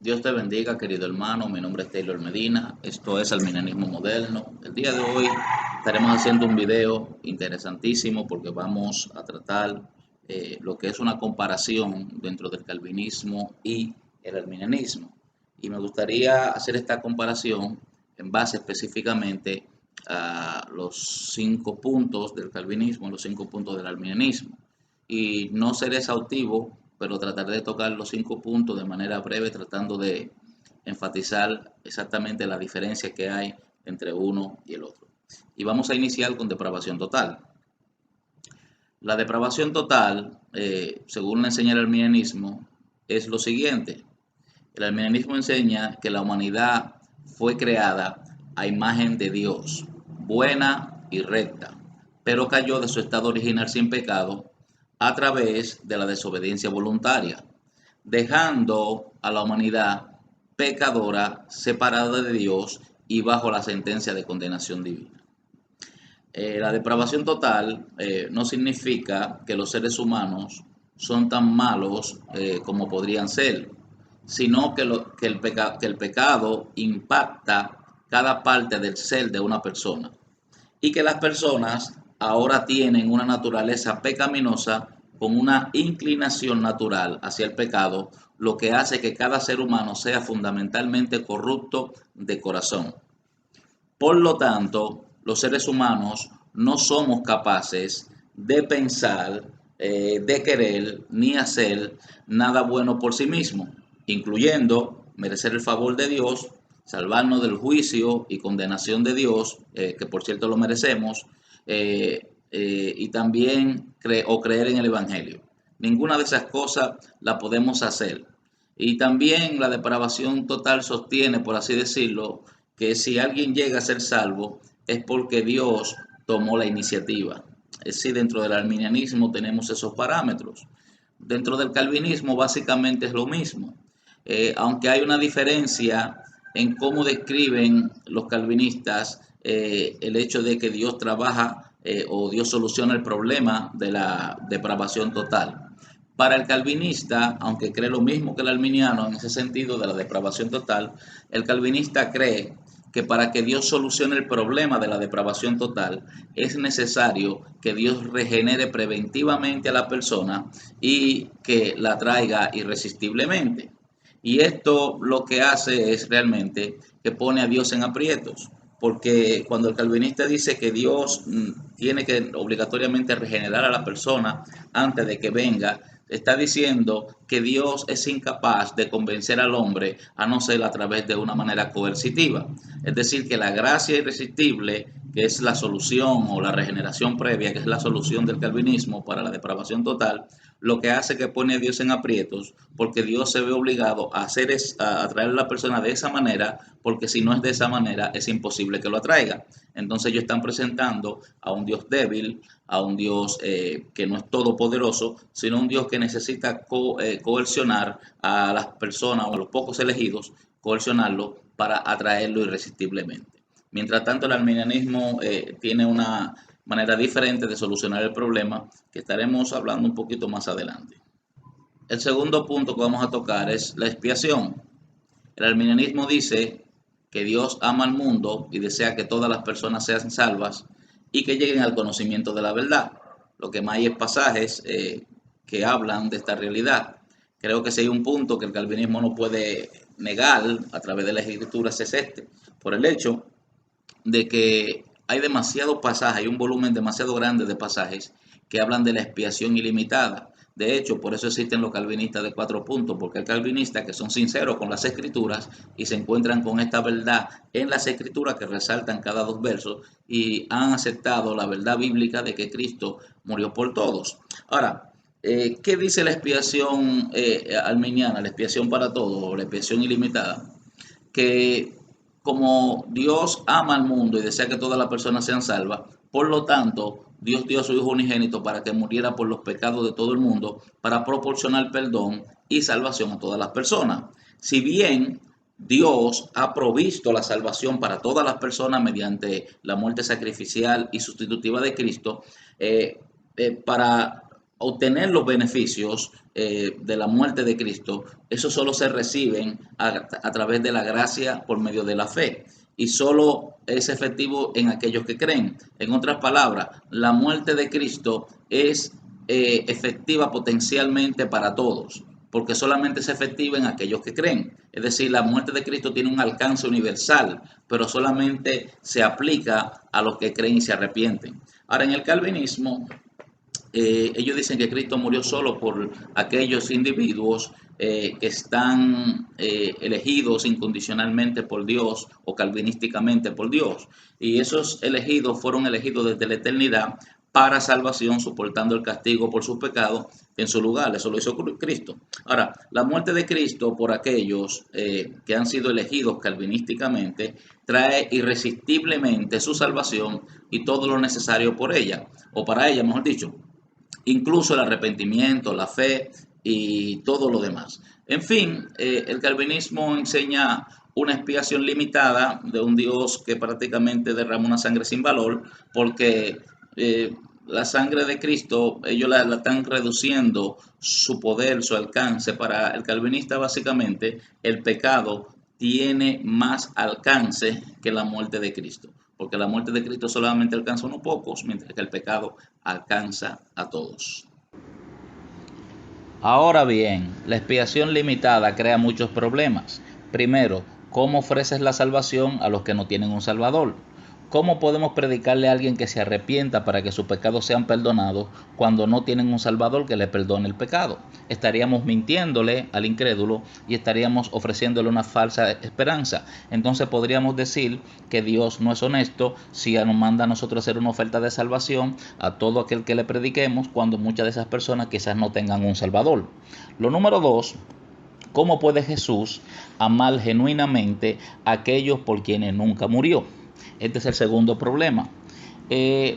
Dios te bendiga, querido hermano. Mi nombre es Taylor Medina. Esto es Alminanismo Moderno. El día de hoy estaremos haciendo un video interesantísimo porque vamos a tratar lo que es una comparación dentro del calvinismo y el arminianismo. Y me gustaría hacer esta comparación en base específicamente a los 5 puntos del calvinismo, los 5 puntos del arminianismo. Y no seré exhaustivo, pero trataré de tocar los 5 puntos de manera breve, tratando de enfatizar exactamente la diferencia que hay entre uno y el otro. Y vamos a iniciar con depravación total. La depravación total, según enseña el arminianismo, es lo siguiente. El arminianismo enseña que la humanidad fue creada a imagen de Dios, buena y recta, pero cayó de su estado original sin pecado a través de la desobediencia voluntaria, dejando a la humanidad pecadora, separada de Dios y bajo la sentencia de condenación divina. La depravación total no significa que los seres humanos son tan malos como podrían ser, sino que el pecado impacta cada parte del ser de una persona y que las personas ahora tienen una naturaleza pecaminosa con una inclinación natural hacia el pecado, lo que hace que cada ser humano sea fundamentalmente corrupto de corazón. Por lo tanto, los seres humanos no somos capaces de pensar, de querer ni hacer nada bueno por sí mismos, incluyendo merecer el favor de Dios, salvarnos del juicio y condenación de Dios, que por cierto lo merecemos, y también creer en el Evangelio. Ninguna de esas cosas la podemos hacer. Y también la depravación total sostiene, por así decirlo, que si alguien llega a ser salvo es porque Dios tomó la iniciativa. Es decir, dentro del arminianismo tenemos esos parámetros. Dentro del calvinismo básicamente es lo mismo. Aunque hay una diferencia en cómo describen los calvinistas el hecho de que Dios trabaja o Dios soluciona el problema de la depravación total. Para el calvinista, aunque cree lo mismo que el arminiano en ese sentido de la depravación total, el calvinista cree que para que Dios solucione el problema de la depravación total es necesario que Dios regenere preventivamente a la persona y que la traiga irresistiblemente. Y esto lo que hace es realmente que pone a Dios en aprietos, porque cuando el calvinista dice que Dios tiene que obligatoriamente regenerar a la persona antes de que venga, está diciendo que Dios es incapaz de convencer al hombre a no ser a través de una manera coercitiva. Es decir, que la gracia irresistible, que es la solución, o la regeneración previa, que es la solución del calvinismo para la depravación total, lo que hace que pone a Dios en aprietos, porque Dios se ve obligado a atraer a la persona de esa manera, porque si no es de esa manera es imposible que lo atraiga. Entonces ellos están presentando a un Dios débil, a un Dios que no es todopoderoso, sino un Dios que necesita coercionar a las personas o a los pocos elegidos, coercionarlo para atraerlo irresistiblemente. Mientras tanto, el arminianismo tiene una manera diferente de solucionar el problema, que estaremos hablando un poquito más adelante. El segundo punto que vamos a tocar es la expiación. El arminianismo dice que Dios ama al mundo y desea que todas las personas sean salvas y que lleguen al conocimiento de la verdad. Lo que más hay es pasajes que hablan de esta realidad. Creo que si hay un punto que el calvinismo no puede negar a través de las escrituras es este, por el hecho de que hay demasiados pasajes, hay un volumen demasiado grande de pasajes que hablan de la expiación ilimitada. De hecho, por eso existen los calvinistas de 4 puntos, porque hay calvinistas que son sinceros con las escrituras y se encuentran con esta verdad en las escrituras que resaltan cada 2 versos y han aceptado la verdad bíblica de que Cristo murió por todos. Ahora, ¿qué dice la expiación arminiana, la expiación para todos o la expiación ilimitada? Que como Dios ama al mundo y desea que todas las personas sean salvas, por lo tanto, Dios dio a su Hijo unigénito para que muriera por los pecados de todo el mundo, para proporcionar perdón y salvación a todas las personas. Si bien Dios ha provisto la salvación para todas las personas mediante la muerte sacrificial y sustitutiva de Cristo, para obtener los beneficios de la muerte de Cristo, eso solo se reciben a través de la gracia por medio de la fe y solo es efectivo en aquellos que creen. En otras palabras, la muerte de Cristo es efectiva potencialmente para todos, porque solamente es efectiva en aquellos que creen. Es decir, la muerte de Cristo tiene un alcance universal, pero solamente se aplica a los que creen y se arrepienten. Ahora, en el calvinismo, ellos dicen que Cristo murió solo por aquellos individuos que están elegidos incondicionalmente por Dios o calvinísticamente por Dios. Y esos elegidos fueron elegidos desde la eternidad para salvación, soportando el castigo por sus pecados en su lugar. Eso lo hizo Cristo. Ahora, la muerte de Cristo por aquellos que han sido elegidos calvinísticamente trae irresistiblemente su salvación y todo lo necesario por ella, o para ella, mejor dicho, incluso el arrepentimiento, la fe y todo lo demás. En fin, el calvinismo enseña una expiación limitada de un Dios que prácticamente derrama una sangre sin valor, porque la sangre de Cristo, ellos la están reduciendo su poder, su alcance. Para el calvinista, básicamente, el pecado tiene más alcance que la muerte de Cristo, porque la muerte de Cristo solamente alcanza a unos pocos, mientras que el pecado alcanza a todos. Ahora bien, la expiación limitada crea muchos problemas. Primero, ¿cómo ofreces la salvación a los que no tienen un Salvador? ¿Cómo podemos predicarle a alguien que se arrepienta para que sus pecados sean perdonados cuando no tienen un Salvador que le perdone el pecado? Estaríamos mintiéndole al incrédulo y estaríamos ofreciéndole una falsa esperanza. Entonces podríamos decir que Dios no es honesto si nos manda a nosotros hacer una oferta de salvación a todo aquel que le prediquemos cuando muchas de esas personas quizás no tengan un Salvador. Lo número dos, ¿cómo puede Jesús amar genuinamente a aquellos por quienes nunca murió? Este es el segundo problema.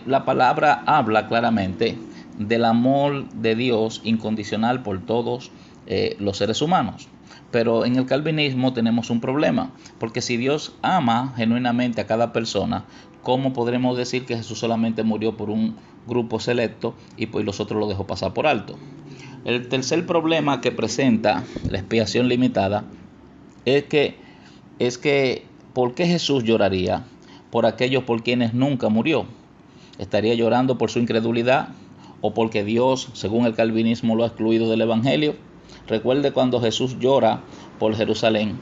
La palabra habla claramente del amor de Dios incondicional por todos los seres humanos. Pero en el calvinismo tenemos un problema, porque si Dios ama genuinamente a cada persona, ¿cómo podremos decir que Jesús solamente murió por un grupo selecto y pues los otros lo dejó pasar por alto? El tercer problema que presenta la expiación limitada es que ¿por qué Jesús lloraría por aquellos por quienes nunca murió? ¿Estaría llorando por su incredulidad o porque Dios, según el calvinismo, lo ha excluido del Evangelio? Recuerde cuando Jesús llora por Jerusalén.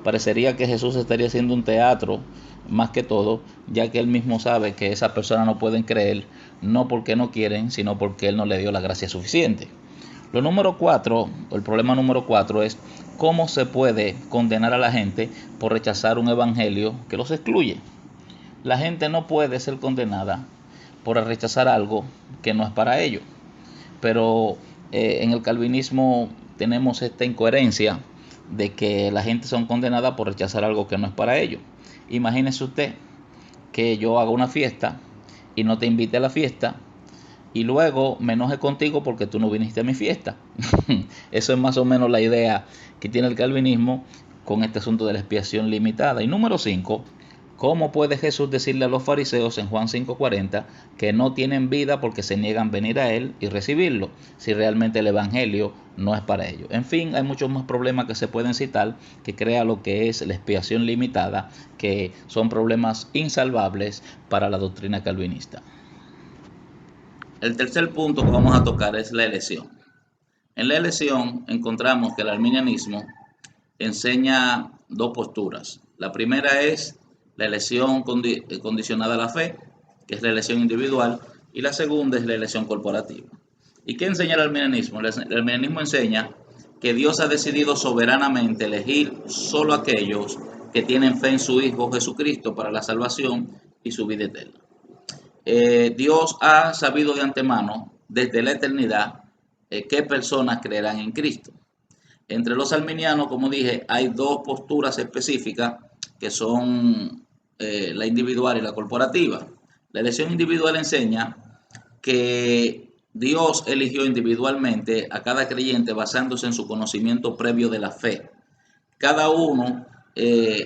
Parecería que Jesús estaría haciendo un teatro más que todo, ya que él mismo sabe que esas personas no pueden creer, no porque no quieren, sino porque él no le dio la gracia suficiente. El problema número 4 es cómo se puede condenar a la gente por rechazar un evangelio que los excluye. La gente no puede ser condenada por rechazar algo que no es para ellos. Pero en el calvinismo tenemos esta incoherencia de que la gente son condenadas por rechazar algo que no es para ellos. Imagínese usted que yo haga una fiesta y no te invite a la fiesta y luego me enoje contigo porque tú no viniste a mi fiesta. Eso es más o menos la idea que tiene el calvinismo con este asunto de la expiación limitada. Y número 5, ¿cómo puede Jesús decirle a los fariseos en Juan 5:40 que no tienen vida porque se niegan a venir a Él y recibirlo, si realmente el Evangelio no es para ellos? En fin, hay muchos más problemas que se pueden citar que crea lo que es la expiación limitada, que son problemas insalvables para la doctrina calvinista. El tercer punto que vamos a tocar es la elección. En la elección encontramos que el arminianismo enseña dos posturas. La primera es la elección condicionada a la fe, que es la elección individual, y la segunda es la elección corporativa. ¿Y qué enseña el arminianismo? El arminianismo enseña que Dios ha decidido soberanamente elegir solo a aquellos que tienen fe en su Hijo Jesucristo para la salvación y su vida eterna. Dios ha sabido de antemano, desde la eternidad, qué personas creerán en Cristo. Entre los arminianos, como dije, hay dos posturas específicas que son la individual y la corporativa. La elección individual enseña que Dios eligió individualmente a cada creyente basándose en su conocimiento previo de la fe. Cada uno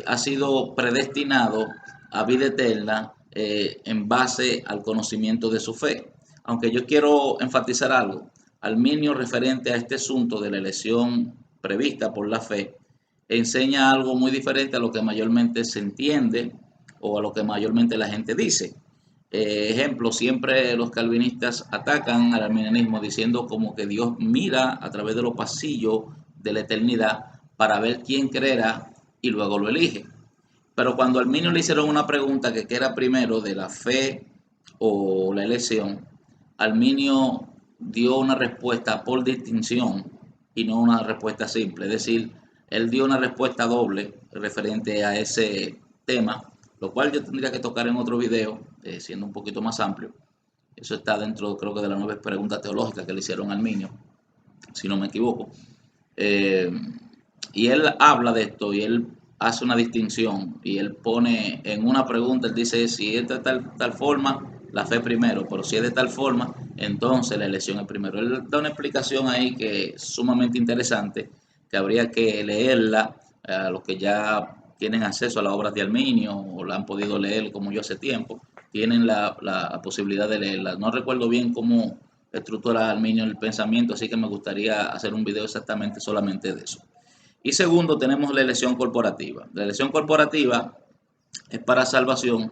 ha sido predestinado a vida eterna en base al conocimiento de su fe. Aunque yo quiero enfatizar algo, Arminio, referente a este asunto de la elección prevista por la fe, enseña algo muy diferente a lo que mayormente se entiende o a lo que mayormente la gente dice. Ejemplo, siempre los calvinistas atacan al arminianismo diciendo como que Dios mira a través de los pasillos de la eternidad para ver quién creerá y luego lo elige. Pero cuando a Arminio le hicieron una pregunta que era primero de la fe o la elección, Arminio dio una respuesta por distinción y no una respuesta simple. Es decir, él dio una respuesta doble referente a ese tema, lo cual yo tendría que tocar en otro video, siendo un poquito más amplio. Eso está dentro, creo que de las 9 preguntas teológicas que le hicieron a Arminio, si no me equivoco. Eh, y él habla de esto y él hace una distinción y él pone en una pregunta, él dice, si es de tal forma, la fe primero, pero si es de tal forma, entonces la elección es primero. Él da una explicación ahí que es sumamente interesante, que habría que leerla a los que ya tienen acceso a las obras de Arminio o la han podido leer como yo hace tiempo, tienen la posibilidad de leerla. No recuerdo bien cómo estructura Arminio el pensamiento, así que me gustaría hacer un video exactamente solamente de eso. Y segundo, tenemos la elección corporativa. La elección corporativa es para salvación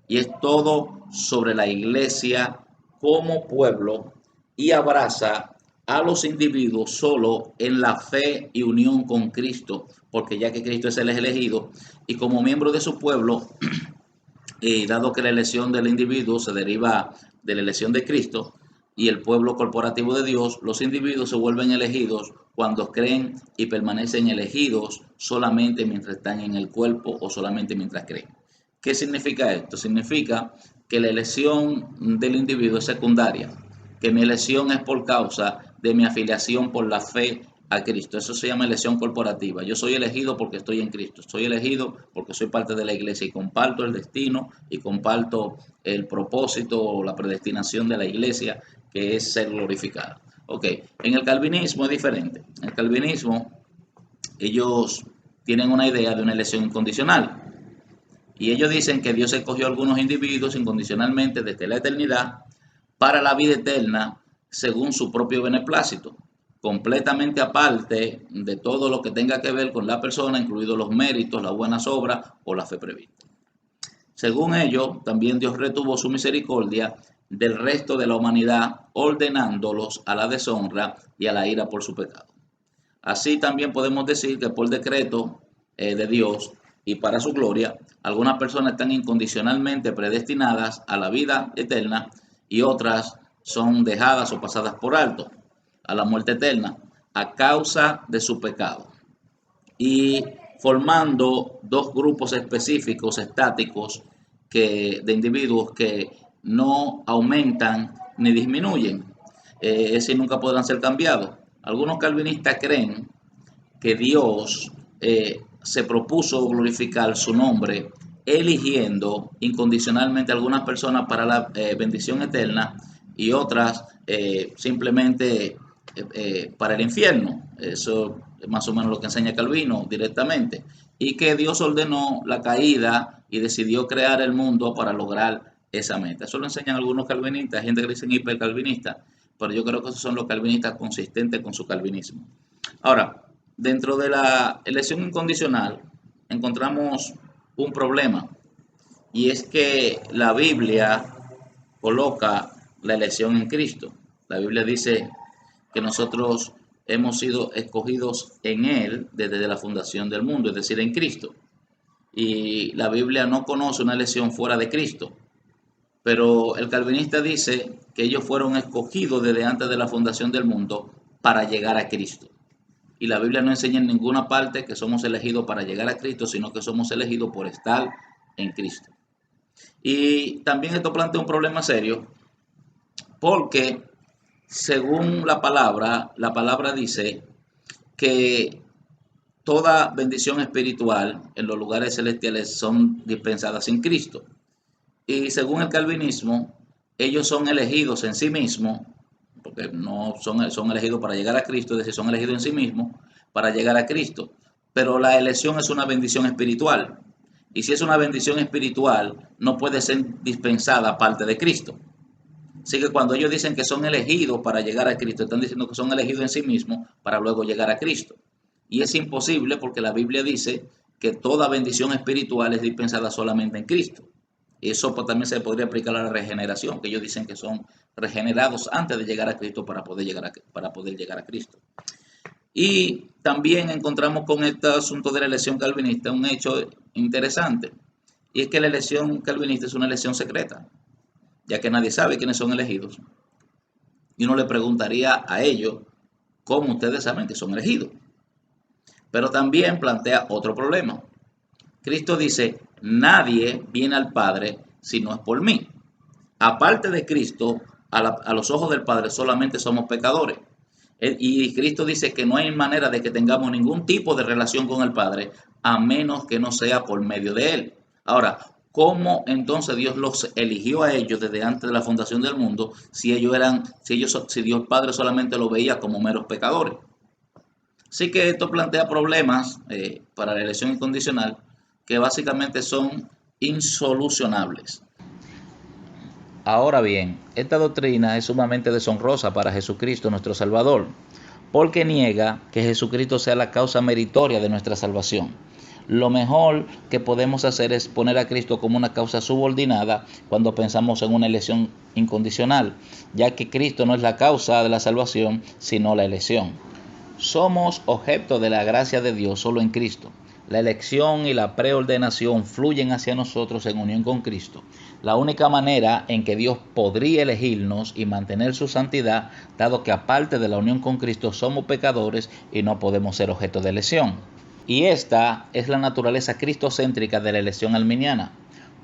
y es todo sobre la iglesia como pueblo y abraza a los individuos solo en la fe y unión con Cristo, porque ya que Cristo es el elegido y como miembro de su pueblo, y dado que la elección del individuo se deriva de la elección de Cristo y el pueblo corporativo de Dios, los individuos se vuelven elegidos cuando creen y permanecen elegidos solamente mientras están en el cuerpo o solamente mientras creen. ¿Qué significa esto? Significa que la elección del individuo es secundaria, que mi elección es por causa de mi afiliación por la fe a Cristo. Eso se llama elección corporativa. Yo soy elegido porque estoy en Cristo. Soy elegido porque soy parte de la iglesia y comparto el destino y comparto el propósito o la predestinación de la iglesia, que es ser glorificada. Ok, en el calvinismo es diferente. En el calvinismo ellos tienen una idea de una elección incondicional. Y ellos dicen que Dios escogió a algunos individuos incondicionalmente desde la eternidad para la vida eterna según su propio beneplácito, completamente aparte de todo lo que tenga que ver con la persona, incluidos los méritos, las buenas obras o la fe prevista. Según ellos, también Dios retuvo su misericordia del resto de la humanidad, ordenándolos a la deshonra y a la ira por su pecado. Así también podemos decir que por decreto de Dios y para su gloria, algunas personas están incondicionalmente predestinadas a la vida eterna y otras son dejadas o pasadas por alto a la muerte eterna a causa de su pecado. Y formando dos grupos específicos estáticos de individuos que no aumentan ni disminuyen, es decir, nunca podrán ser cambiados. Algunos calvinistas creen que Dios se propuso glorificar su nombre eligiendo incondicionalmente a algunas personas para la bendición eterna y otras simplemente para el infierno. Eso es más o menos lo que enseña Calvino directamente. Y que Dios ordenó la caída y decidió crear el mundo para lograr esa meta. Eso lo enseñan algunos calvinistas, gente que dicen hipercalvinistas, pero yo creo que esos son los calvinistas consistentes con su calvinismo. Ahora, dentro de la elección incondicional encontramos un problema y es que la Biblia coloca la elección en Cristo. La Biblia dice que nosotros hemos sido escogidos en Él desde la fundación del mundo, es decir, en Cristo. Y la Biblia no conoce una elección fuera de Cristo. Pero el calvinista dice que ellos fueron escogidos desde antes de la fundación del mundo para llegar a Cristo. Y la Biblia no enseña en ninguna parte que somos elegidos para llegar a Cristo, sino que somos elegidos por estar en Cristo. Y también esto plantea un problema serio, porque según la palabra dice que toda bendición espiritual en los lugares celestiales son dispensadas en Cristo. Y según el calvinismo, ellos son elegidos en sí mismos, porque no son elegidos para llegar a Cristo, es decir, son elegidos en sí mismos para llegar a Cristo. Pero la elección es una bendición espiritual. Y si es una bendición espiritual, no puede ser dispensada aparte de Cristo. Así que cuando ellos dicen que son elegidos para llegar a Cristo, están diciendo que son elegidos en sí mismos para luego llegar a Cristo. Y es imposible porque la Biblia dice que toda bendición espiritual es dispensada solamente en Cristo. Eso pues, también se podría aplicar a la regeneración, que ellos dicen que son regenerados antes de llegar a Cristo para poder llegar a Cristo. Y también encontramos con este asunto de la elección calvinista un hecho interesante, y es que la elección calvinista es una elección secreta, ya que nadie sabe quiénes son elegidos. Y uno le preguntaría a ellos cómo ustedes saben que son elegidos. Pero también plantea otro problema. Cristo dice, nadie viene al Padre si no es por mí. Aparte de Cristo, a los ojos del Padre solamente somos pecadores. Y Cristo dice que no hay manera de que tengamos ningún tipo de relación con el Padre a menos que no sea por medio de Él. Ahora, ¿cómo entonces Dios los eligió a ellos desde antes de la fundación del mundo si Dios Padre solamente los veía como meros pecadores? Así que esto plantea problemas para la elección incondicional que básicamente son insolucionables. Ahora bien, esta doctrina es sumamente deshonrosa para Jesucristo, nuestro Salvador, porque niega que Jesucristo sea la causa meritoria de nuestra salvación. Lo mejor que podemos hacer es poner a Cristo como una causa subordinada cuando pensamos en una elección incondicional, ya que Cristo no es la causa de la salvación, sino la elección. Somos objeto de la gracia de Dios solo en Cristo. La elección y la preordenación fluyen hacia nosotros en unión con Cristo. La única manera en que Dios podría elegirnos y mantener su santidad, dado que aparte de la unión con Cristo somos pecadores y no podemos ser objeto de elección. Y esta es la naturaleza cristocéntrica de la elección arminiana.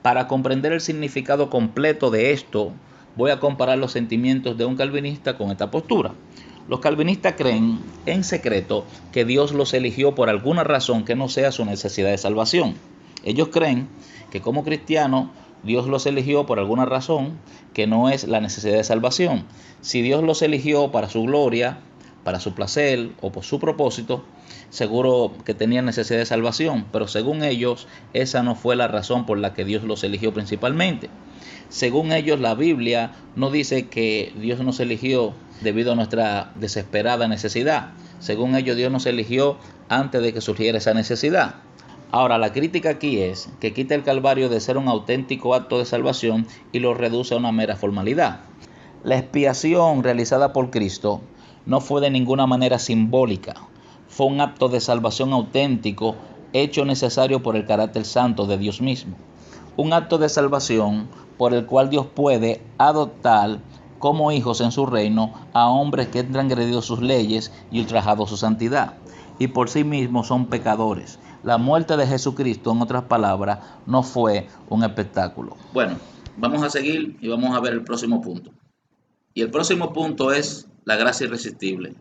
Para comprender el significado completo de esto, voy a comparar los sentimientos de un calvinista con esta postura. Los calvinistas creen en secreto que Dios los eligió por alguna razón que no sea su necesidad de salvación. Ellos creen que como cristianos Dios los eligió por alguna razón que no es la necesidad de salvación. Si Dios los eligió para su gloria, para su placer o por su propósito, seguro que tenían necesidad de salvación, pero según ellos esa no fue la razón por la que Dios los eligió principalmente. Según ellos, la Biblia no dice que Dios nos eligió debido a nuestra desesperada necesidad. Según ellos, Dios nos eligió antes de que surgiera esa necesidad. Ahora, la crítica aquí es que quita el Calvario de ser un auténtico acto de salvación y lo reduce a una mera formalidad. La expiación realizada por Cristo no fue de ninguna manera simbólica. Fue un acto de salvación auténtico, hecho necesario por el carácter santo de Dios mismo. Un acto de salvación por el cual Dios puede adoptar como hijos en su reino a hombres que han transgredido sus leyes y ultrajado su santidad, y por sí mismos son pecadores. La muerte de Jesucristo, en otras palabras, no fue un espectáculo. Bueno, vamos a seguir y vamos a ver el próximo punto. Y el próximo punto es la gracia irresistible,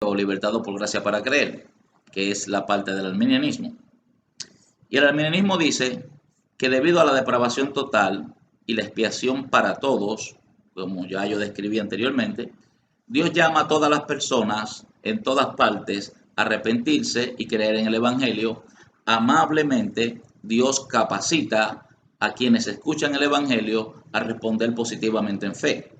o libertado por gracia para creer, que es la parte del arminianismo. Y el arminianismo dice que debido a la depravación total y la expiación para todos, como ya yo describí anteriormente, Dios llama a todas las personas en todas partes a arrepentirse y creer en el Evangelio. Amablemente, Dios capacita a quienes escuchan el Evangelio a responder positivamente en fe.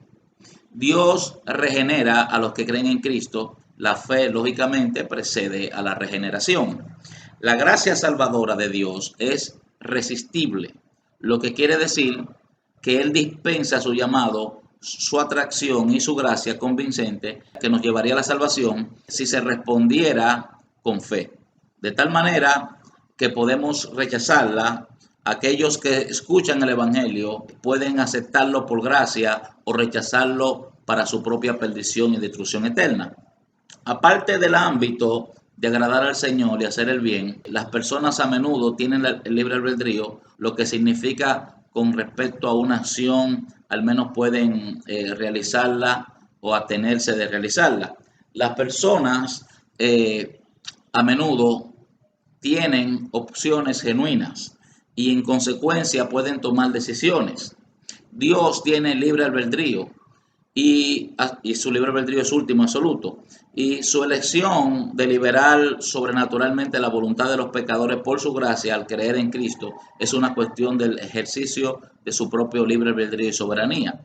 Dios regenera a los que creen en Cristo. La fe, lógicamente, precede a la regeneración. La gracia salvadora de Dios es resistible, lo que quiere decir que Él dispensa su llamado, su atracción y su gracia convincente que nos llevaría a la salvación si se respondiera con fe. De tal manera que podemos rechazarla. Aquellos que escuchan el Evangelio pueden aceptarlo por gracia o rechazarlo para su propia perdición y destrucción eterna. Aparte del ámbito de agradar al Señor y hacer el bien, las personas a menudo tienen el libre albedrío, lo que significa con respecto a una acción, al menos pueden realizarla o atenerse de realizarla. Las personas a menudo tienen opciones genuinas y en consecuencia pueden tomar decisiones. Dios tiene libre albedrío y su libre albedrío es último absoluto, y su elección de liberar sobrenaturalmente la voluntad de los pecadores por su gracia al creer en Cristo es una cuestión del ejercicio de su propio libre albedrío y soberanía.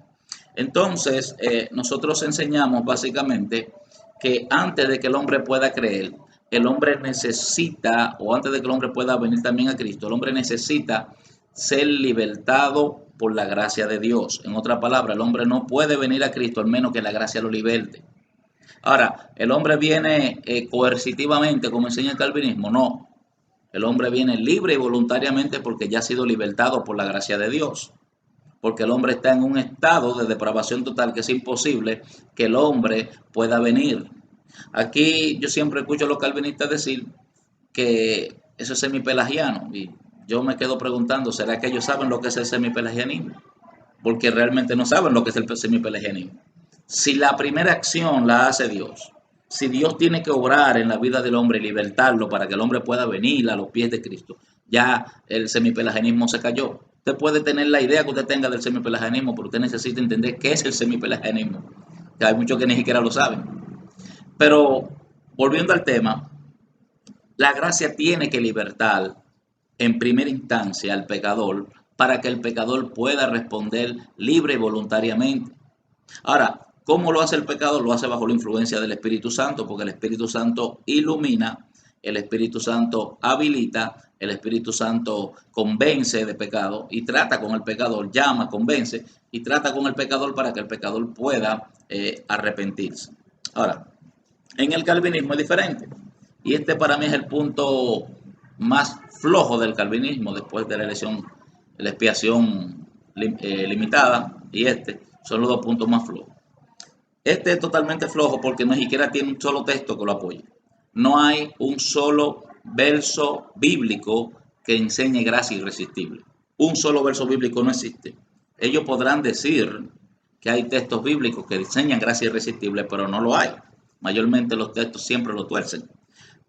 Entonces, nosotros enseñamos básicamente que antes de que el hombre pueda creer, el hombre necesita, o antes de que el hombre pueda venir también a Cristo, el hombre necesita ser libertado por la gracia de Dios. En otra palabra, el hombre no puede venir a Cristo al menos que la gracia lo liberte. Ahora, ¿el hombre viene coercitivamente, como enseña el calvinismo? No. El hombre viene libre y voluntariamente porque ya ha sido libertado por la gracia de Dios. Porque el hombre está en un estado de depravación total que es imposible que el hombre pueda venir. Aquí yo siempre escucho a los calvinistas decir que eso es semipelagiano y yo me quedo preguntando, ¿será que ellos saben lo que es el semipelagianismo? Porque realmente no saben lo que es el semipelagianismo. Si la primera acción la hace Dios, si Dios tiene que obrar en la vida del hombre y libertarlo para que el hombre pueda venir a los pies de Cristo, ya el semipelagianismo se cayó. Usted puede tener la idea que usted tenga del semipelagianismo, pero usted necesita entender qué es el semipelagianismo, que hay muchos que ni siquiera lo saben. Pero volviendo al tema, la gracia tiene que libertar en primera instancia al pecador para que el pecador pueda responder libre y voluntariamente. Ahora, ¿cómo lo hace el pecador? Lo hace bajo la influencia del Espíritu Santo, porque el Espíritu Santo ilumina, el Espíritu Santo habilita, el Espíritu Santo convence de pecado y trata con el pecador, llama, convence y trata con el pecador para que el pecador pueda arrepentirse. Ahora, en el calvinismo es diferente. Y este para mí es el punto más flojo del calvinismo después de la expiación limitada y este son los dos puntos más flojos. Este es totalmente flojo porque ni siquiera tiene un solo texto que lo apoye. No hay un solo verso bíblico que enseñe gracia irresistible. Un solo verso bíblico no existe. Ellos podrán decir que hay textos bíblicos que enseñan gracia irresistible, pero no lo hay. Mayormente los textos siempre lo tuercen.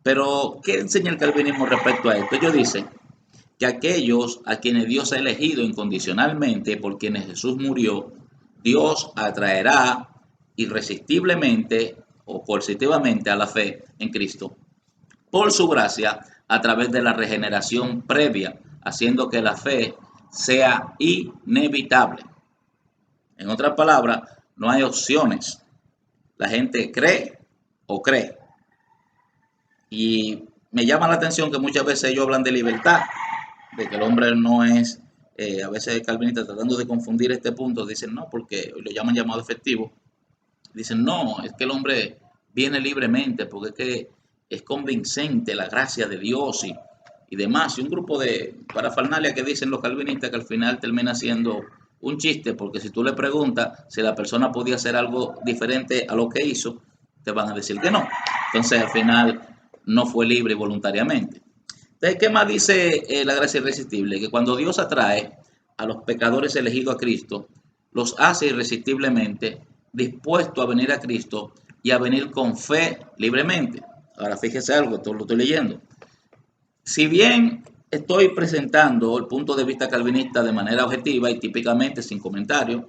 Pero, ¿qué enseña el calvinismo respecto a esto? Ellos dicen que aquellos a quienes Dios ha elegido incondicionalmente, por quienes Jesús murió, Dios atraerá irresistiblemente o coercitivamente a la fe en Cristo por su gracia a través de la regeneración previa, haciendo que la fe sea inevitable. En otras palabras, no hay opciones. La gente cree o cree. Y me llama la atención que muchas veces ellos hablan de libertad, de que el hombre no es, a veces calvinistas tratando de confundir este punto, dicen no, porque lo llaman llamado efectivo. Dicen no, es que el hombre viene libremente, porque es que es convincente la gracia de Dios y demás. Y un grupo de parafernalia que dicen los calvinistas que al final termina siendo un chiste, porque si tú le preguntas si la persona podía hacer algo diferente a lo que hizo, te van a decir que no. Entonces al final no fue libre voluntariamente. Entonces, ¿qué más dice la gracia irresistible? Que cuando Dios atrae a los pecadores elegidos a Cristo, los hace irresistiblemente dispuestos a venir a Cristo y a venir con fe libremente. Ahora fíjese algo, esto lo estoy leyendo. Si bien estoy presentando el punto de vista calvinista de manera objetiva y típicamente sin comentarios,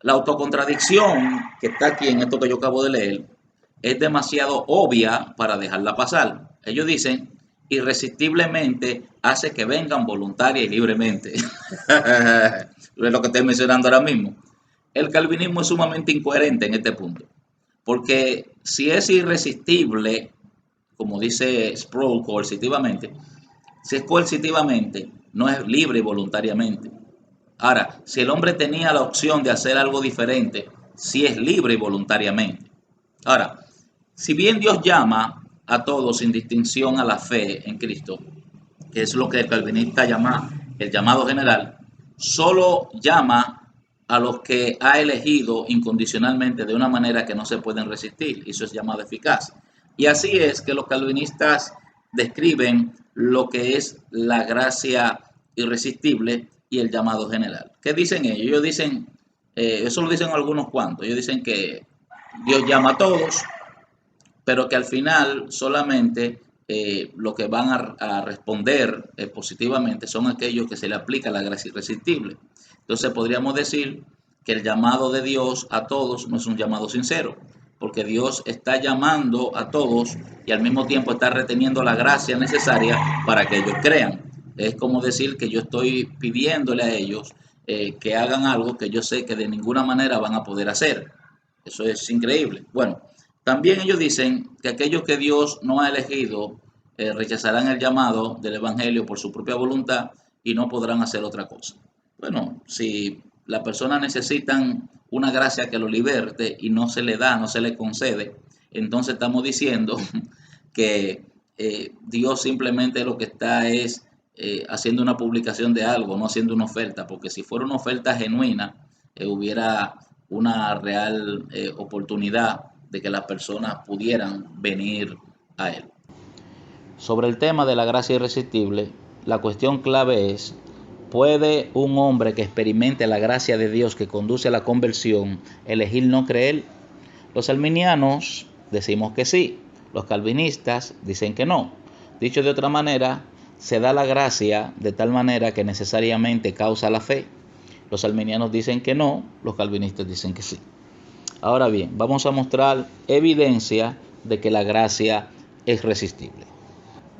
la autocontradicción que está aquí en esto que yo acabo de leer es demasiado obvia para dejarla pasar. Ellos dicen, irresistiblemente hace que vengan voluntaria y libremente. Es lo que estoy mencionando ahora mismo. El calvinismo es sumamente incoherente en este punto, porque si es irresistible, como dice Sproul, coercitivamente, si es coercitivamente, no es libre y voluntariamente. Ahora, si el hombre tenía la opción de hacer algo diferente, sí es libre y voluntariamente. Ahora, si bien Dios llama a todos sin distinción a la fe en Cristo, que es lo que el calvinista llama el llamado general, solo llama a los que ha elegido incondicionalmente de una manera que no se pueden resistir, y eso es llamado eficaz. Y así es que los calvinistas describen lo que es la gracia irresistible y el llamado general. ¿Qué dicen ellos? Ellos dicen, eso lo dicen algunos cuantos, ellos dicen que Dios llama a todos, pero que al final solamente lo que van a responder positivamente son aquellos que se le aplica la gracia irresistible. Entonces podríamos decir que el llamado de Dios a todos no es un llamado sincero, porque Dios está llamando a todos y al mismo tiempo está reteniendo la gracia necesaria para que ellos crean. Es como decir que yo estoy pidiéndole a ellos que hagan algo que yo sé que de ninguna manera van a poder hacer. Eso es increíble. Bueno, también ellos dicen que aquellos que Dios no ha elegido rechazarán el llamado del Evangelio por su propia voluntad y no podrán hacer otra cosa. Bueno, si las personas necesitan una gracia que lo liberte y no se le da, no se le concede, entonces estamos diciendo que Dios simplemente lo que está es haciendo una publicación de algo, no haciendo una oferta, porque si fuera una oferta genuina, hubiera una real oportunidad de que las personas pudieran venir a Él. Sobre el tema de la gracia irresistible, la cuestión clave es: ¿puede un hombre que experimente la gracia de Dios que conduce a la conversión elegir no creer? Los arminianos decimos que sí, los calvinistas dicen que no. Dicho de otra manera, se da la gracia de tal manera que necesariamente causa la fe. Los arminianos dicen que no, los calvinistas dicen que sí. Ahora bien, vamos a mostrar evidencia de que la gracia es resistible.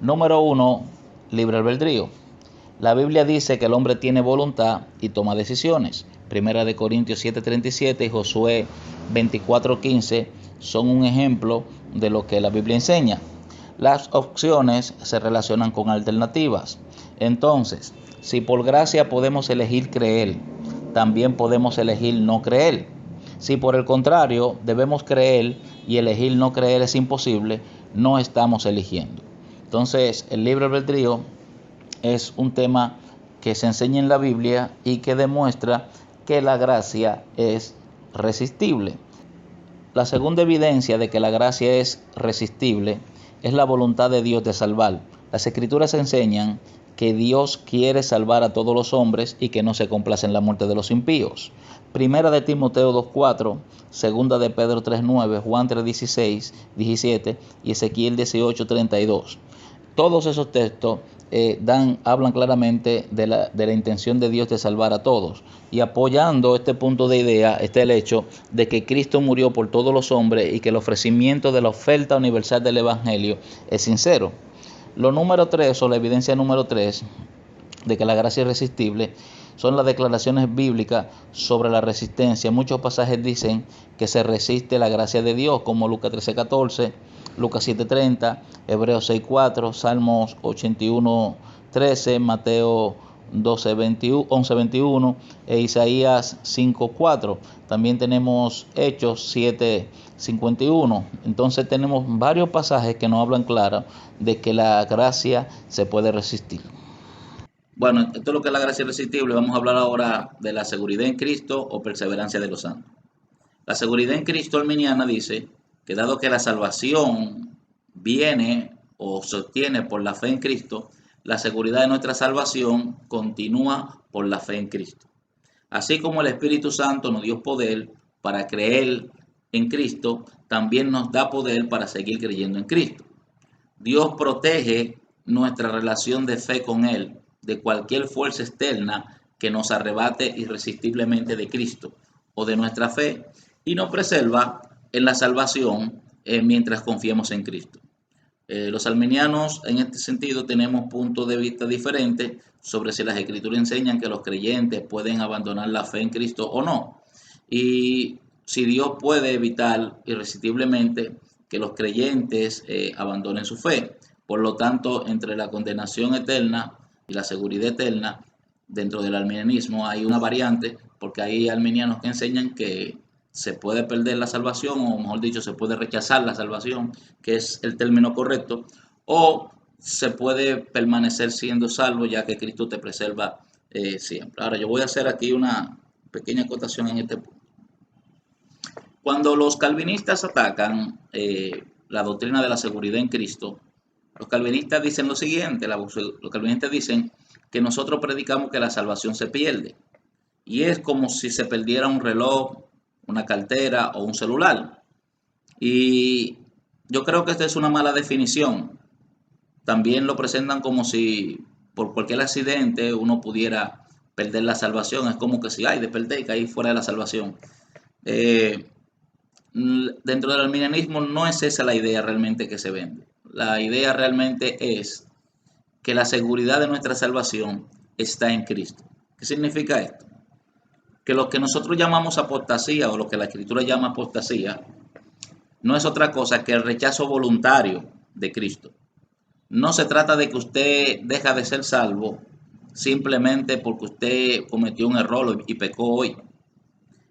Número 1, libre albedrío. La Biblia dice que el hombre tiene voluntad y toma decisiones. Primera de Corintios 7:37 y Josué 24:15 son un ejemplo de lo que la Biblia enseña. Las opciones se relacionan con alternativas. Entonces, si por gracia podemos elegir creer, también podemos elegir no creer. Si por el contrario debemos creer y elegir no creer es imposible, no estamos eligiendo. Entonces, el libre albedrío es un tema que se enseña en la Biblia y que demuestra que la gracia es resistible. La segunda evidencia de que la gracia es resistible es la voluntad de Dios de salvar. Las Escrituras enseñan que Dios quiere salvar a todos los hombres y que no se complace en la muerte de los impíos. Primera de Timoteo 2:4, segunda de Pedro 3:9, Juan 3:16, 17 y Ezequiel 18:32. Todos esos textos hablan claramente de la intención de Dios de salvar a todos. Y apoyando este punto de idea está el hecho de que Cristo murió por todos los hombres y que el ofrecimiento de la oferta universal del Evangelio es sincero. Lo número 3, o la evidencia número 3 de que la gracia es irresistible, son las declaraciones bíblicas sobre la resistencia. Muchos pasajes dicen que se resiste la gracia de Dios, como Lucas 13:14, Lucas 7:30, Hebreos 6:4, Salmos 81:13, Mateo 11:21 e Isaías 5:4. También tenemos Hechos 7:51. Entonces tenemos varios pasajes que nos hablan claro de que la gracia se puede resistir. Bueno, esto es lo que es la gracia irresistible. Vamos a hablar ahora de la seguridad en Cristo o perseverancia de los santos. La seguridad en Cristo arminiana dice que dado que la salvación viene o se obtiene por la fe en Cristo, la seguridad de nuestra salvación continúa por la fe en Cristo. Así como el Espíritu Santo nos dio poder para creer en Cristo, también nos da poder para seguir creyendo en Cristo. Dios protege nuestra relación de fe con Él de cualquier fuerza externa que nos arrebate irresistiblemente de Cristo o de nuestra fe y nos preserva en la salvación mientras confiemos en Cristo. Los arminianos en este sentido tenemos puntos de vista diferentes sobre si las escrituras enseñan que los creyentes pueden abandonar la fe en Cristo o no. Y si Dios puede evitar irresistiblemente que los creyentes abandonen su fe. Por lo tanto, entre la condenación eterna y la seguridad eterna, dentro del arminianismo hay una variante, porque hay arminianos que enseñan que se puede perder la salvación, o mejor dicho, se puede rechazar la salvación, que es el término correcto, o se puede permanecer siendo salvo, ya que Cristo te preserva siempre. Ahora, yo voy a hacer aquí una pequeña acotación en este punto. Cuando los calvinistas atacan la doctrina de la seguridad en Cristo, los calvinistas dicen lo siguiente: los calvinistas dicen que nosotros predicamos que la salvación se pierde. Y es como si se perdiera un reloj, una cartera o un celular. Y yo creo que esta es una mala definición. También lo presentan como si por cualquier accidente uno pudiera perder la salvación. Es como que si, ay, desperté y caí fuera de la salvación. Eh, Dentro del arminianismo no es esa la idea realmente que se vende. La idea realmente es que la seguridad de nuestra salvación está en Cristo. ¿Qué significa esto? que lo que nosotros llamamos apostasía o lo que la Escritura llama apostasía no es otra cosa que el rechazo voluntario de Cristo. No se trata de que usted deja de ser salvo simplemente porque usted cometió un error y pecó hoy.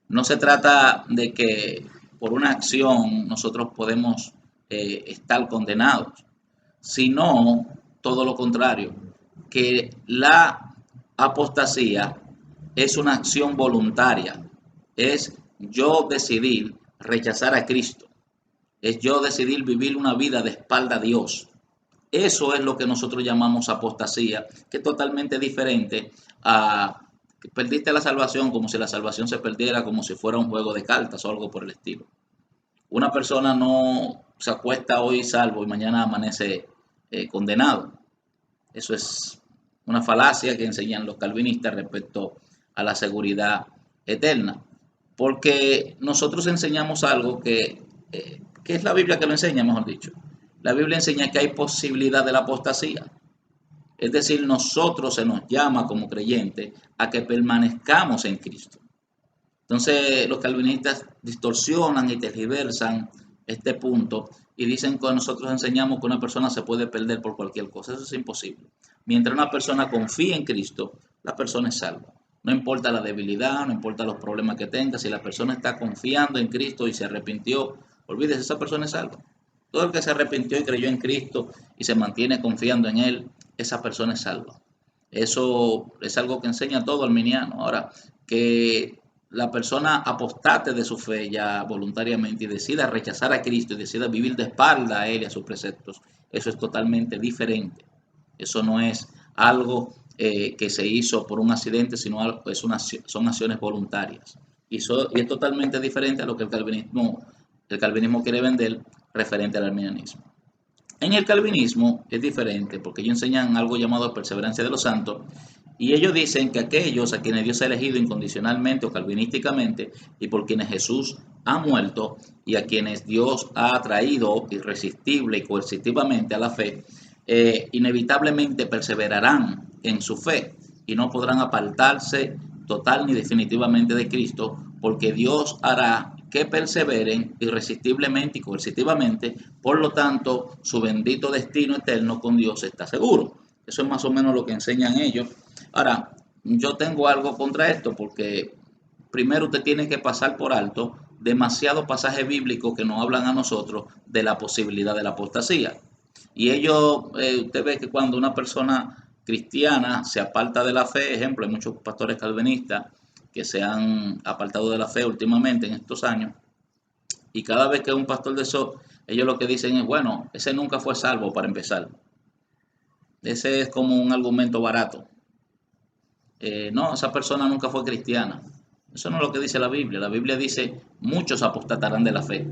No se trata de que por una acción nosotros podemos estar condenados, sino todo lo contrario, que la apostasía es una acción voluntaria, es yo decidir rechazar a Cristo, es yo decidir vivir una vida de espalda a Dios. Eso es lo que nosotros llamamos apostasía, que es totalmente diferente a que perdiste la salvación como si la salvación se perdiera, como si fuera un juego de cartas o algo por el estilo. Una persona no se acuesta hoy salvo y mañana amanece condenado. Eso es una falacia que enseñan los calvinistas respecto a la seguridad eterna. Porque nosotros enseñamos algo que es la Biblia que lo enseña, mejor dicho. La Biblia enseña que hay posibilidad de la apostasía. Es decir, nosotros se nos llama como creyentes a que permanezcamos en Cristo. Entonces, los calvinistas distorsionan y tergiversan este punto y dicen que nosotros enseñamos que una persona se puede perder por cualquier cosa. Eso es imposible. Mientras una persona confía en Cristo, la persona es salva. No importa la debilidad, no importa los problemas que tenga, si la persona está confiando en Cristo y se arrepintió, olvídese, esa persona es salva. Todo el que se arrepintió y creyó en Cristo y se mantiene confiando en Él, esa persona es salva. Eso es algo que enseña todo arminiano. Ahora, que la persona apostate de su fe ya voluntariamente y decida rechazar a Cristo y decida vivir de espalda a Él y a sus preceptos, eso es totalmente diferente. Eso no es algo que se hizo por un accidente, sino algo, son acciones voluntarias. Y es totalmente diferente a lo que el calvinismo quiere vender referente al arminianismo. En el calvinismo es diferente porque ellos enseñan algo llamado perseverancia de los santos y ellos dicen que aquellos a quienes Dios ha elegido incondicionalmente o calvinísticamente y por quienes Jesús ha muerto y a quienes Dios ha atraído irresistible y coercitivamente a la fe, inevitablemente perseverarán en su fe y no podrán apartarse total ni definitivamente de Cristo porque Dios hará que perseveren irresistiblemente y coercitivamente, por lo tanto, su bendito destino eterno con Dios está seguro. Eso es más o menos lo que enseñan ellos. Ahora, yo tengo algo contra esto porque primero usted tiene que pasar por alto demasiados pasajes bíblicos que nos hablan a nosotros de la posibilidad de la apostasía. Y ellos, usted ve que cuando una persona cristiana se aparta de la fe, ejemplo, hay muchos pastores calvinistas que se han apartado de la fe últimamente en estos años, y cada vez que un pastor de eso, ellos lo que dicen es, bueno, ese nunca fue salvo para empezar. Ese es como un argumento barato. No, esa persona nunca fue cristiana. Eso no es lo que dice la Biblia. La Biblia dice, muchos apostatarán de la fe.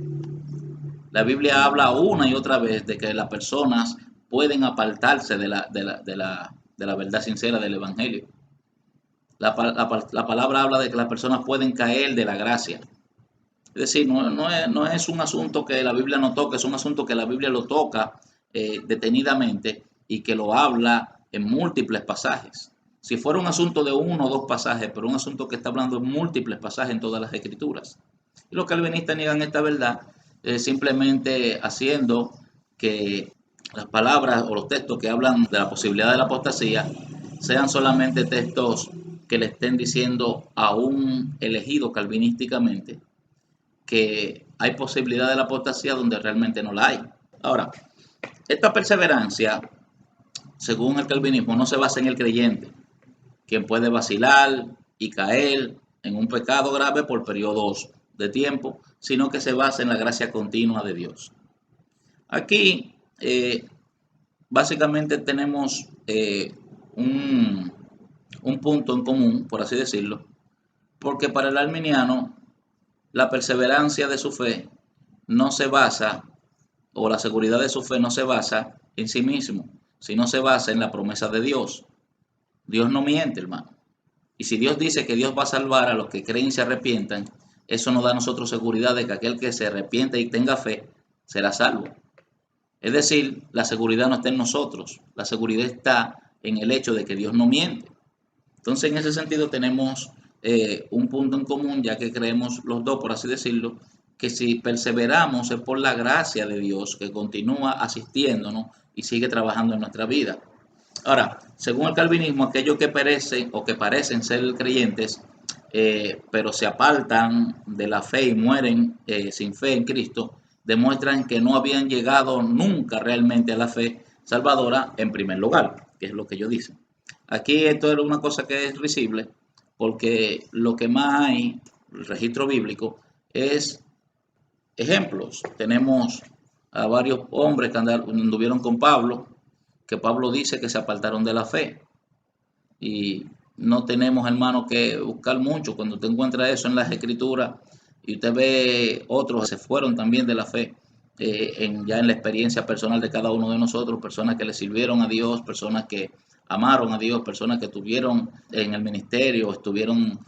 La Biblia habla una y otra vez de que las personas pueden apartarse de la verdad sincera del Evangelio. La palabra habla de que las personas pueden caer de la gracia. Es decir, no es un asunto que la Biblia no toca, es un asunto que la Biblia lo toca detenidamente y que lo habla en múltiples pasajes. Si fuera un asunto de uno o dos pasajes, pero un asunto que está hablando en múltiples pasajes en todas las escrituras. Y los calvinistas niegan esta verdad simplemente haciendo que las palabras o los textos que hablan de la posibilidad de la apostasía sean solamente textos que le estén diciendo a un elegido calvinísticamente que hay posibilidad de la apostasía donde realmente no la hay. Ahora, esta perseverancia, según el calvinismo, no se basa en el creyente, quien puede vacilar y caer en un pecado grave por periodos de tiempo, sino que se basa en la gracia continua de Dios. Aquí, básicamente tenemos un punto en común, por así decirlo, porque para el arminiano la perseverancia de su fe no se basa, o la seguridad de su fe no se basa en sí mismo, sino se basa en la promesa de Dios. Dios no miente, hermano. Y si Dios dice que Dios va a salvar a los que creen y se arrepientan, eso nos da a nosotros seguridad de que aquel que se arrepiente y tenga fe será salvo. Es decir, la seguridad no está en nosotros, la seguridad está en el hecho de que Dios no miente. Entonces, en ese sentido tenemos un punto en común, ya que creemos los dos, por así decirlo, que si perseveramos es por la gracia de Dios que continúa asistiéndonos y sigue trabajando en nuestra vida. Ahora, según el calvinismo, aquellos que perecen o que parecen ser creyentes, pero se apartan de la fe y mueren sin fe en Cristo, demuestran que no habían llegado nunca realmente a la fe salvadora en primer lugar, que es lo que ellos dicen. Aquí esto era una cosa que es risible, porque lo que más hay, el registro bíblico, es ejemplos. Tenemos a varios hombres que anduvieron con Pablo, que Pablo dice que se apartaron de la fe. Y no tenemos, hermano, que buscar mucho. Cuando usted encuentra eso en las escrituras y usted ve otros que se fueron también de la fe, ya en la experiencia personal de cada uno de nosotros, personas que le sirvieron a Dios, personas que amaron a Dios, personas que estuvieron en el ministerio, estuvieron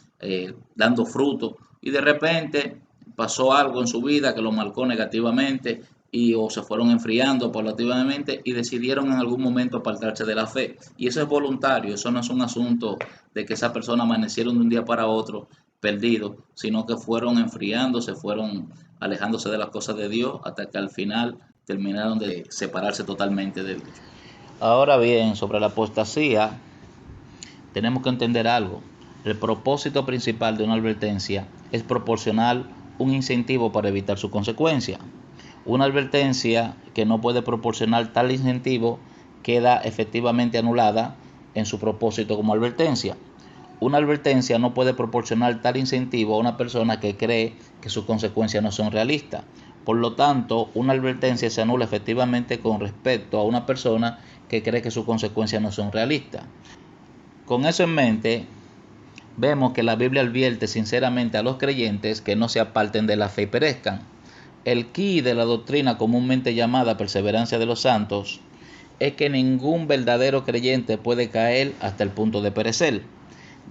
dando fruto y de repente pasó algo en su vida que lo marcó negativamente y o se fueron enfriando paulatinamente y decidieron en algún momento apartarse de la fe. Y eso es voluntario, eso no es un asunto de que esa persona amanecieron de un día para otro perdidos, sino que fueron enfriando, se fueron alejándose de las cosas de Dios hasta que al final terminaron de separarse totalmente de Dios. Ahora bien, sobre la apostasía, tenemos que entender algo. El propósito principal de una advertencia es proporcionar un incentivo para evitar su consecuencia. Una advertencia que no puede proporcionar tal incentivo queda efectivamente anulada en su propósito como advertencia. Una advertencia no puede proporcionar tal incentivo a una persona que cree que sus consecuencias no son realistas. Por lo tanto, una advertencia se anula efectivamente con respecto a una persona que cree que sus consecuencias no son realistas. Con eso en mente, vemos que la Biblia advierte sinceramente a los creyentes que no se aparten de la fe y perezcan. El quid de la doctrina comúnmente llamada perseverancia de los santos es que ningún verdadero creyente puede caer hasta el punto de perecer.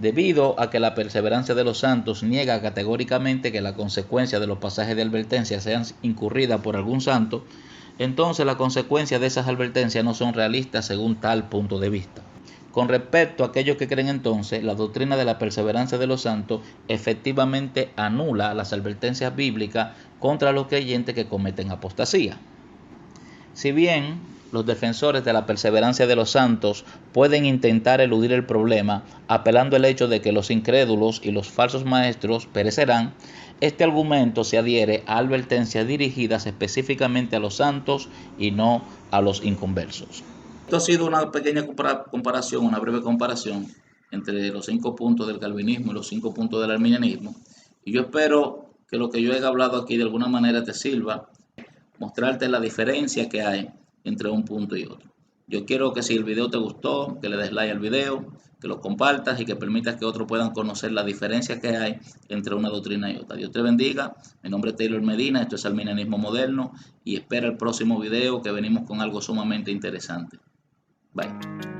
Debido a que la perseverancia de los santos niega categóricamente que la consecuencia de los pasajes de advertencia sean incurridas por algún santo, entonces las consecuencias de esas advertencias no son realistas según tal punto de vista. Con respecto a aquellos que creen entonces, la doctrina de la perseverancia de los santos efectivamente anula las advertencias bíblicas contra los creyentes que cometen apostasía. Si bien los defensores de la perseverancia de los santos pueden intentar eludir el problema apelando al hecho de que los incrédulos y los falsos maestros perecerán, este argumento se adhiere a advertencias dirigidas específicamente a los santos y no a los inconversos. Esto ha sido una pequeña comparación, una breve comparación entre los 5 puntos del calvinismo y los 5 puntos del arminianismo. Y yo espero que lo que yo he hablado aquí de alguna manera te sirva, mostrarte la diferencia que hay entre un punto y otro. Yo quiero que si el video te gustó, que le des like al video, que lo compartas y que permitas que otros puedan conocer la diferencia que hay entre una doctrina y otra. Dios te bendiga. Mi nombre es Taylor Medina, esto es Arminianismo Moderno y espera el próximo video que venimos con algo sumamente interesante. Bye.